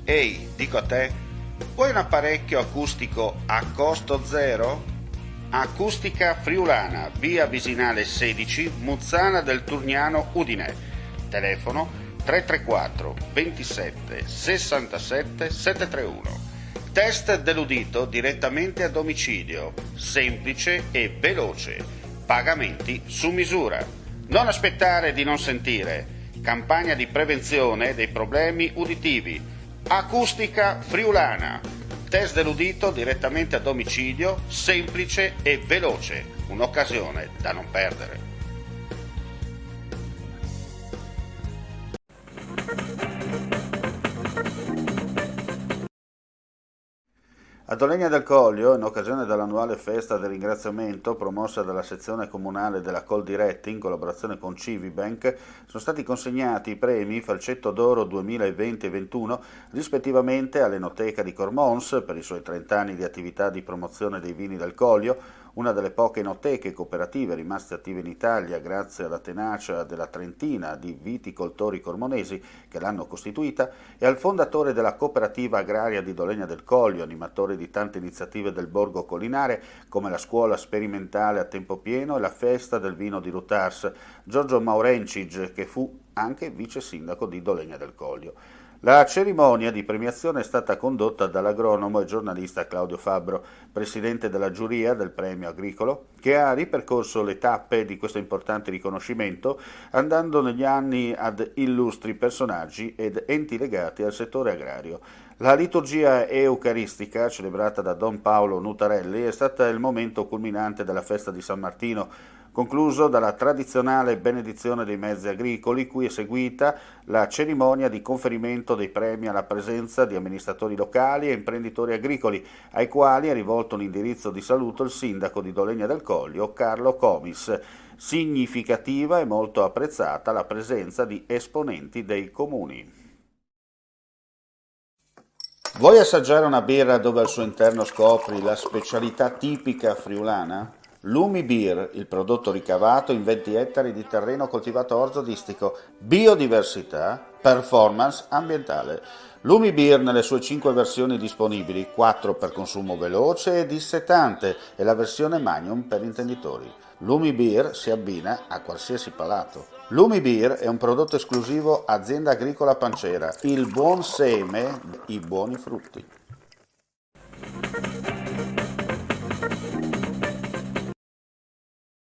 Ehi, dico a te, vuoi un apparecchio acustico a costo zero? Acustica Friulana, via Visinale 16, Muzzana del Turniano, Udine. Telefono 334 27 67 731. Test dell'udito direttamente a domicilio, semplice e veloce. Pagamenti su misura. Non aspettare di non sentire. Campagna di prevenzione dei problemi uditivi. Acustica Friulana. Test dell'udito direttamente a domicilio, semplice e veloce. Un'occasione da non perdere. A Dolegna del Coglio, in occasione dell'annuale festa del ringraziamento promossa dalla sezione comunale della Coldiretti in collaborazione con Civibank, sono stati consegnati i premi Falcetto d'Oro 2020 e 2021 rispettivamente all'Enoteca di Cormons per i suoi 30 anni di attività di promozione dei vini del Coglio, una delle poche enoteche cooperative rimaste attive in Italia grazie alla tenacia della trentina di viticoltori cormonesi che l'hanno costituita, e al fondatore della cooperativa agraria di Dolegna del Coglio, animatore di tante iniziative del borgo collinare come la scuola sperimentale a tempo pieno e la festa del vino di Lutars, Giorgio Maurencic, che fu anche vice sindaco di Dolegna del Coglio. La cerimonia di premiazione è stata condotta dall'agronomo e giornalista Claudio Fabbro, presidente della giuria del premio agricolo, che ha ripercorso le tappe di questo importante riconoscimento, andando negli anni ad illustri personaggi ed enti legati al settore agrario. La liturgia eucaristica, celebrata da Don Paolo Nutarelli, è stata il momento culminante della festa di San Martino, concluso dalla tradizionale benedizione dei mezzi agricoli, cui è seguita la cerimonia di conferimento dei premi alla presenza di amministratori locali e imprenditori agricoli, ai quali ha rivolto un indirizzo di saluto il sindaco di Dolegna del Coglio, Carlo Comis. Significativa e molto apprezzata la presenza di esponenti dei comuni. Vuoi assaggiare una birra dove al suo interno scopri la specialità tipica friulana? Lumi Beer, il prodotto ricavato in 20 ettari di terreno coltivato orzodistico, biodiversità, performance ambientale. Lumi Beer nelle sue 5 versioni disponibili, 4 per consumo veloce e dissetante e la versione Magnum per intenditori. Lumi Beer si abbina a qualsiasi palato. Lumi Beer è un prodotto esclusivo Azienda Agricola Pancera, il buon seme, i buoni frutti.